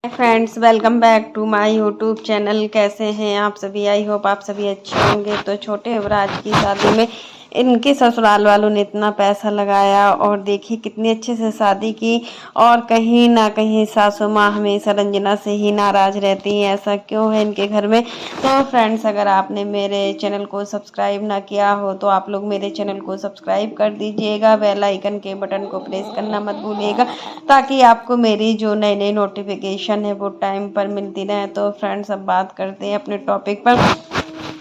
Friends, welcome back to my YouTube channel. कैसे हैं आप सभी? आई होप आप सभी अच्छे होंगे। तो छोटे युवराज की शादी में इनके ससुराल वालों ने इतना पैसा लगाया और देखिए कितनी अच्छे से शादी की। और कहीं ना कहीं सासू माँ हमेशा रंजना से ही नाराज़ रहती हैं। ऐसा क्यों है इनके घर में? तो फ्रेंड्स, अगर आपने मेरे चैनल को सब्सक्राइब ना किया हो तो आप लोग मेरे चैनल को सब्सक्राइब कर दीजिएगा। बेल आइकन के बटन को प्रेस करना मत भूलिएगा ताकि आपको मेरी जो नई नई नोटिफिकेशन है वो टाइम पर मिलती रहे। तो फ्रेंड्स, अब बात करते हैं अपने टॉपिक पर।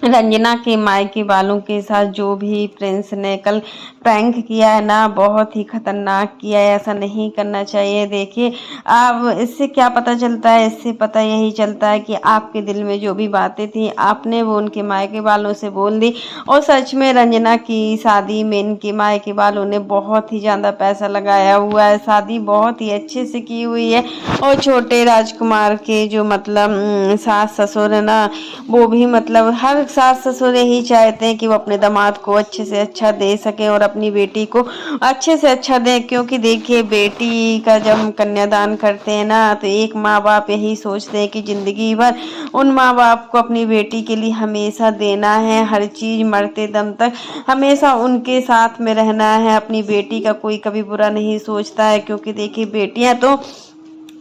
रंजना के मायके वालों के साथ जो भी प्रिंस ने कल प्रैंक किया है ना, बहुत ही खतरनाक किया है। ऐसा नहीं करना चाहिए। देखिए, अब इससे क्या पता चलता है? इससे पता यही चलता है कि आपके दिल में जो भी बातें थी आपने वो उनके मायके वालों से बोल दी। और सच में रंजना की शादी में इनके मायके वालों ने बहुत ही ज़्यादा पैसा लगाया हुआ है। शादी बहुत ही अच्छे से की हुई है। और छोटे राजकुमार के जो मतलब सास ससुर है ना, वो भी मतलब हर सास ससुर यही चाहते हैं कि वो अपने दामाद को अच्छे से अच्छा दे सकें और अपनी बेटी को अच्छे से अच्छा दें। क्योंकि देखिए, बेटी का जब हम कन्यादान करते हैं ना, तो एक माँ बाप यही सोचते हैं कि ज़िंदगी भर उन माँ बाप को अपनी बेटी के लिए हमेशा देना है। हर चीज़ मरते दम तक हमेशा उनके साथ में रहना है। अपनी बेटी का कोई कभी बुरा नहीं सोचता है। क्योंकि देखिए, बेटियां तो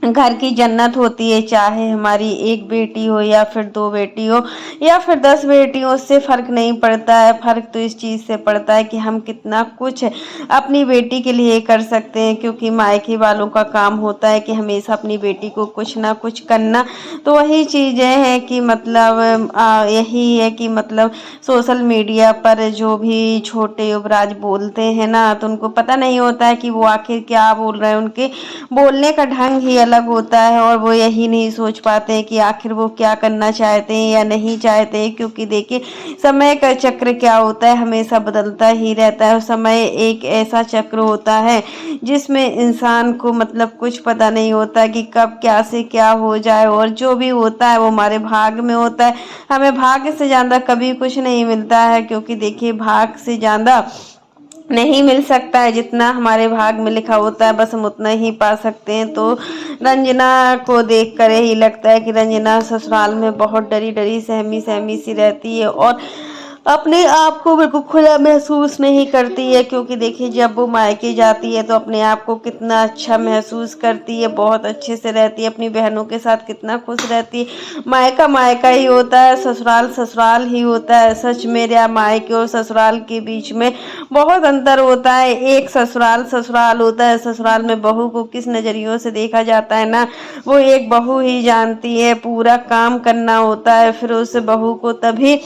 घर की जन्नत होती है। चाहे हमारी एक बेटी हो या फिर दो बेटी हो या फिर 10 बेटी हो, उससे फ़र्क नहीं पड़ता है। फ़र्क तो इस चीज़ से पड़ता है कि हम कितना कुछ अपनी बेटी के लिए कर सकते हैं। क्योंकि मायके वालों का काम होता है कि हमेशा अपनी बेटी को कुछ ना कुछ करना। तो वही चीज़ें हैं कि मतलब यही है कि मतलब सोशल मीडिया पर जो भी छोटे युवराज बोलते हैं ना, तो उनको पता नहीं होता है कि वो आखिर क्या बोल रहे हैं। उनके बोलने का ढंग ही अलग होता है और वो यही नहीं सोच पाते हैं कि आखिर वो क्या करना चाहते हैं या नहीं चाहते हैं। क्योंकि देखिए, समय का चक्र क्या होता है, हमेशा बदलता ही रहता है। और समय एक ऐसा चक्र होता है जिसमें इंसान को मतलब कुछ पता नहीं होता कि कब क्या से क्या हो जाए। और जो भी होता है वो हमारे भाग में होता है। हमें भाग्य से ज़्यादा कभी कुछ नहीं मिलता है। क्योंकि देखिए, भाग से ज़्यादा नहीं मिल सकता है। जितना हमारे भाग में लिखा होता है बस हम उतना ही पा सकते हैं। तो रंजना को देख कर यही लगता है कि रंजना ससुराल में बहुत डरी डरी सहमी सहमी सी रहती है और अपने आप को बिल्कुल खुला महसूस नहीं करती है। क्योंकि देखिए, जब वो मायके जाती है तो अपने आप को कितना अच्छा महसूस करती है, बहुत अच्छे से रहती है, अपनी बहनों के साथ कितना खुश रहती है। मायका मायका ही होता है, ससुराल ससुराल ही होता है। सच मेरे मायके और ससुराल के बीच में बहुत अंतर होता है। एक ससुराल ससुराल होता है। ससुराल में बहू को किस नज़रियों से देखा जाता है ना, वो एक बहू ही जानती है। पूरा काम करना होता है, फिर उस बहू को तभी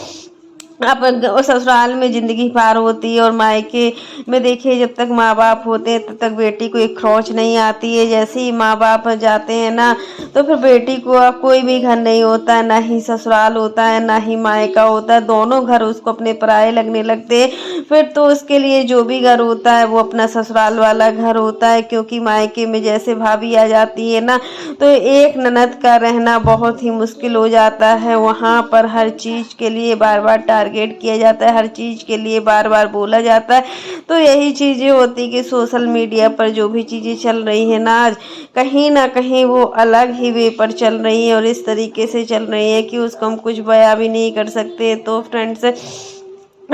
अब ससुराल में ज़िंदगी पार होती है। और मायके में देखिए, जब तक माँ बाप होते हैं तब तक बेटी को एक खरोच नहीं आती है। जैसे ही माँ बाप जाते हैं ना, तो फिर बेटी को अब कोई भी घर नहीं होता है, ना ही ससुराल होता है ना ही मायका होता है। दोनों घर उसको अपने पराये लगने लगते हैं। फिर तो उसके लिए जो भी घर होता है वो अपना ससुराल वाला घर होता है। क्योंकि मायके में जैसे भाभी आ जाती है ना, तो एक ननद का रहना बहुत ही मुश्किल हो जाता है। वहाँ पर हर चीज़ के लिए बार बार टारगेट किया जाता है, हर चीज़ के लिए बार बार बोला जाता है। तो यही चीज़ें होती कि सोशल मीडिया पर जो भी चीज़ें चल रही हैं ना आज, कहीं ना कहीं वो अलग ही वे पर चल रही हैं और इस तरीके से चल रही है कि उसको हम कुछ बयां भी नहीं कर सकते। तो फ्रेंड्स,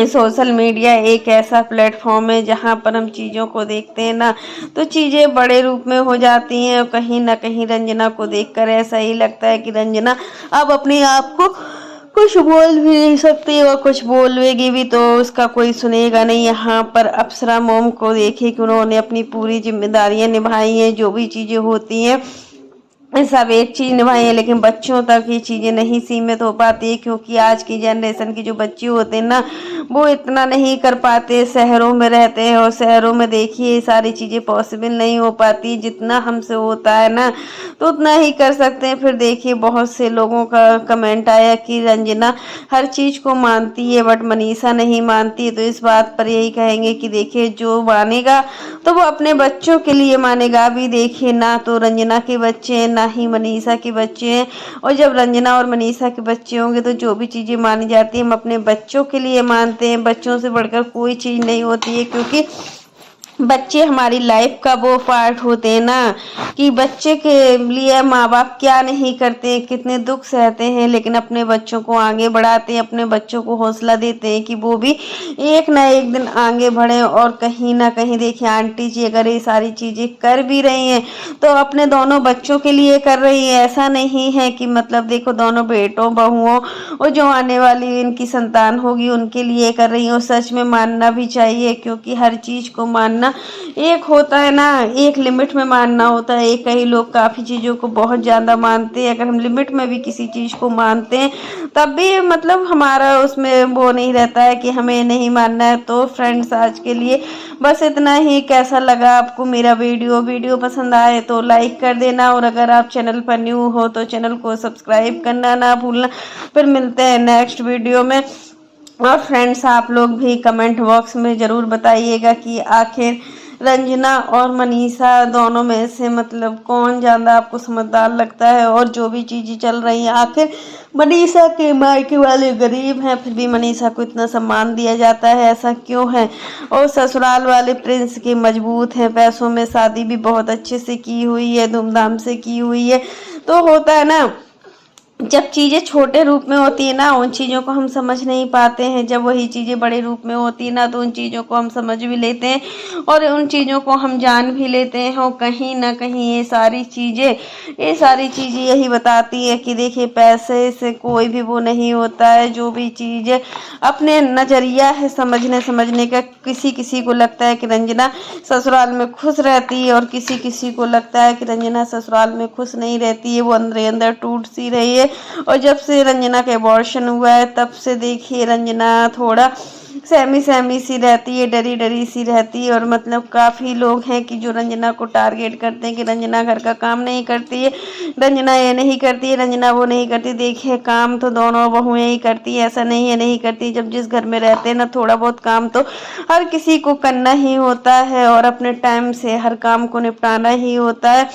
सोशल मीडिया एक ऐसा प्लेटफॉर्म है जहाँ पर हम चीज़ों को देखते हैं ना, तो चीज़ें बड़े रूप में हो जाती हैं। और कहीं ना कहीं रंजना को देखकर ऐसा ही लगता है कि रंजना अब अपने आप को कुछ बोल भी नहीं सकती और कुछ बोलेगी भी तो उसका कोई सुनेगा नहीं। यहाँ पर अप्सरा मोम को देखिए कि उन्होंने अपनी पूरी जिम्मेदारियां निभाई हैं। जो भी चीज़ें होती हैं सब एक चीज़ निभाई है, लेकिन बच्चों तक ये चीज़ें नहीं सीमित हो पाती है। क्योंकि आज की जनरेशन की जो बच्चे होते हैं ना, वो इतना नहीं कर पाते, शहरों में रहते हैं और शहरों में देखिए ये सारी चीज़ें पॉसिबल नहीं हो पाती। जितना हमसे होता है ना, तो उतना ही कर सकते हैं। फिर देखिए, बहुत से लोगों का कमेंट आया कि रंजना हर चीज़ को मानती है बट मनीषा नहीं मानती है। तो इस बात पर यही कहेंगे कि देखिए, जो मानेगा तो वो अपने बच्चों के लिए मानेगा। अभी देखिए ना, तो रंजना के बच्चे हैं ना ही मनीषा के बच्चे हैं। और जब रंजना और मनीषा के बच्चे होंगे तो जो भी चीज़ें मानी जाती है हम अपने बच्चों के लिए मानते हैं। बच्चों से बढ़कर कोई चीज़ नहीं होती है। क्योंकि बच्चे हमारी लाइफ का वो पार्ट होते हैं ना, कि बच्चे के लिए माँ बाप क्या नहीं करते, कितने दुख सहते हैं, लेकिन अपने बच्चों को आगे बढ़ाते हैं, अपने बच्चों को हौसला देते हैं कि वो भी एक ना एक दिन आगे बढ़े। और कहीं ना कहीं देखिए आंटी जी अगर ये सारी चीजें कर भी रही हैं तो अपने दोनों बच्चों के लिए कर रही है। ऐसा नहीं है कि मतलब देखो दोनों बेटों बहुओं और जो आने वाली इनकी संतान होगी उनके लिए कर रही हूँ। सच में मानना भी चाहिए, क्योंकि हर चीज को मानना एक होता है ना, एक लिमिट में मानना होता है। एक कई लोग काफ़ी चीज़ों को बहुत ज़्यादा मानते हैं। अगर हम लिमिट में भी किसी चीज़ को मानते हैं तब भी मतलब हमारा उसमें वो नहीं रहता है कि हमें नहीं मानना है। तो फ्रेंड्स आज के लिए बस इतना ही। कैसा लगा आपको मेरा वीडियो पसंद आए तो लाइक कर देना, और अगर आप चैनल पर न्यू हो तो चैनल को सब्सक्राइब करना ना भूलना। फिर मिलते हैं नेक्स्ट वीडियो में। और फ्रेंड्स आप लोग भी कमेंट बॉक्स में ज़रूर बताइएगा कि आखिर रंजना और मनीषा दोनों में से मतलब कौन ज़्यादा आपको समझदार लगता है। और जो भी चीज़ें चल रही हैं, आखिर मनीषा के मायके वाले गरीब हैं फिर भी मनीषा को इतना सम्मान दिया जाता है, ऐसा क्यों है। और ससुराल वाले प्रिंस के मजबूत हैं, पैसों में शादी भी बहुत अच्छे से की हुई है, धूमधाम से की हुई है। तो होता है ना, जब चीज़ें छोटे रूप में होती है ना उन चीज़ों को हम समझ नहीं पाते हैं, जब वही चीज़ें बड़े रूप में होती है ना तो उन चीज़ों को हम समझ भी लेते हैं और उन चीज़ों को हम जान भी लेते हैं। और कहीं ना कहीं ये सारी चीज़ें यही बताती है कि देखिए पैसे से कोई भी वो नहीं होता है। जो भी चीज़ अपने नज़रिया है समझने का, किसी किसी को लगता है कि रंजना ससुराल में खुश रहती है और किसी किसी को लगता है कि रंजना ससुराल में खुश नहीं रहती है, वो अंदर अंदर टूट सी रही है। और जब से रंजना का अबॉर्शन हुआ है तब से देखिए रंजना थोड़ा सहमी सहमी सी रहती है, डरी डरी सी रहती है। और मतलब काफ़ी लोग हैं कि जो रंजना को टारगेट करते हैं कि रंजना घर का काम नहीं करती है, रंजना ये नहीं करती है, रंजना वो नहीं करती। देखिए काम तो दोनों बहुएं ही करती है, ऐसा नहीं है नहीं करती। जब जिस घर में रहते हैं ना थोड़ा बहुत काम तो हर किसी को करना ही होता है और अपने टाइम से हर काम को निपटाना ही होता है।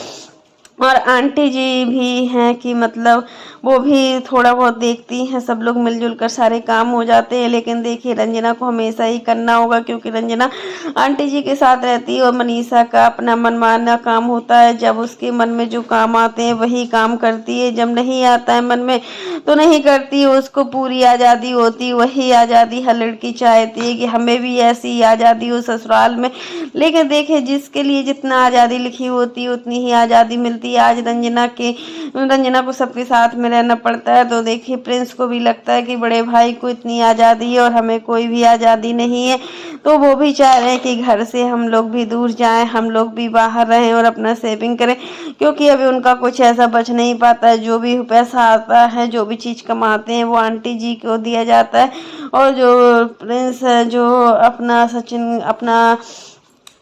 और आंटी जी भी हैं कि मतलब वो भी थोड़ा बहुत देखती हैं, सब लोग मिलजुल कर सारे काम हो जाते हैं। लेकिन देखिए रंजना को हमेशा ही करना होगा, क्योंकि रंजना आंटी जी के साथ रहती है और मनीषा का अपना मनमाना काम होता है। जब उसके मन में जो काम आते हैं वही काम करती है, जब नहीं आता है मन में तो नहीं करती है। उसको पूरी आज़ादी होती, वही आज़ादी हर लड़की चाहती है कि हमें भी ऐसी आज़ादी हो ससुराल में। लेकिन देखिए जिसके लिए जितना आज़ादी लिखी होती है उतनी ही आज़ादी मिलती है। आज रंजना को सबके साथ में रहना पड़ता है, तो देखिए प्रिंस को भी लगता है कि बड़े भाई को इतनी आज़ादी है और हमें कोई भी आज़ादी नहीं है। तो वो भी चाह रहे हैं कि घर से हम लोग भी दूर जाएं, हम लोग भी बाहर रहें और अपना सेविंग करें, क्योंकि अभी उनका कुछ ऐसा बच नहीं पाता है। जो भी पैसा आता है, जो भी चीज़ कमाते हैं वो आंटी जी को दिया जाता है। और जो प्रिंस है, जो अपना सचिन अपना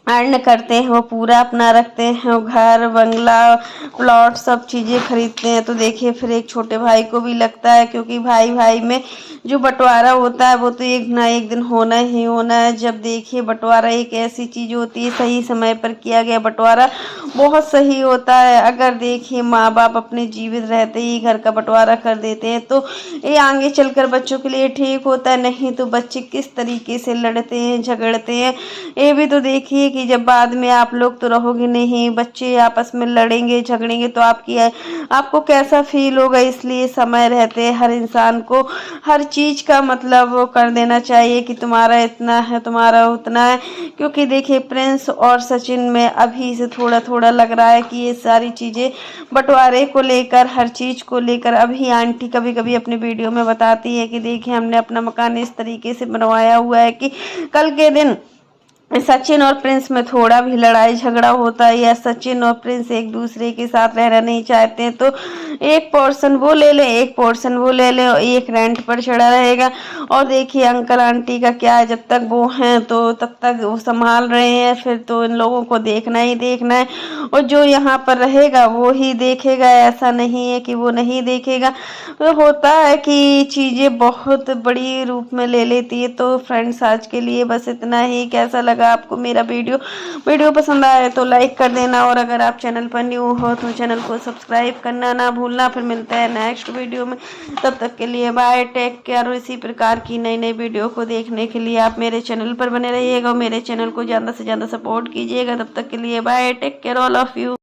अर्न करते हैं वो पूरा अपना रखते हैं, वो घर बंगला प्लॉट सब चीज़ें खरीदते हैं। तो देखिए फिर एक छोटे भाई को भी लगता है, क्योंकि भाई भाई में जो बंटवारा होता है वो तो एक ना एक दिन होना ही होना है। जब देखिए बंटवारा एक ऐसी चीज़ होती है, सही समय पर किया गया बंटवारा बहुत सही होता है। अगर देखिए माँ बाप अपने जीवित रहते ही घर का बंटवारा कर देते हैं तो ये आगे चलकर बच्चों के लिए ठीक होता है, नहीं तो बच्चे किस तरीके से लड़ते हैं झगड़ते हैं। ये भी तो देखिए कि जब बाद में आप लोग तो रहोगे नहीं, बच्चे आपस में लड़ेंगे झगड़ेंगे तो आपको कैसा फील होगा। इसलिए समय रहते हर इंसान को हर चीज़ का मतलब वो कर देना चाहिए कि तुम्हारा इतना है तुम्हारा उतना है। क्योंकि देखिए प्रिंस और सचिन में अभी से थोड़ा थोड़ा लग रहा है कि ये सारी चीज़ें बंटवारे को लेकर, हर चीज़ को लेकर। अभी आंटी कभी कभी अपनी वीडियो में बताती है कि देखिए हमने अपना मकान इस तरीके से बनवाया हुआ है कि कल के दिन सचिन और प्रिंस में थोड़ा भी लड़ाई झगड़ा होता है या सचिन और प्रिंस एक दूसरे के साथ रहना नहीं चाहते हैं तो एक पोर्शन वो ले ले, एक पोर्शन वो ले ले, और एक रेंट पर चढ़ा रहेगा। और देखिए अंकल आंटी का क्या है, जब तक वो हैं तो तब तक वो संभाल रहे हैं, फिर तो इन लोगों को देखना ही देखना है। और जो यहाँ पर रहेगा वो ही देखेगा, ऐसा नहीं है कि वो नहीं देखेगा। तो होता है कि चीज़ें बहुत बड़ी रूप में ले लेती है। तो फ्रेंड्स आज के लिए बस इतना ही। कैसा लगा लगा आपको मेरा वीडियो पसंद आए तो लाइक कर देना, और अगर आप चैनल पर न्यू हो तो चैनल को सब्सक्राइब करना ना भूलना। फिर मिलते हैं नेक्स्ट वीडियो में, तब तक के लिए बाय, टेक केयर। और इसी प्रकार की नई नई वीडियो को देखने के लिए आप मेरे चैनल पर बने रहिएगा और मेरे चैनल को ज़्यादा से ज़्यादा सपोर्ट कीजिएगा। तब तक के लिए bye, take care all of you.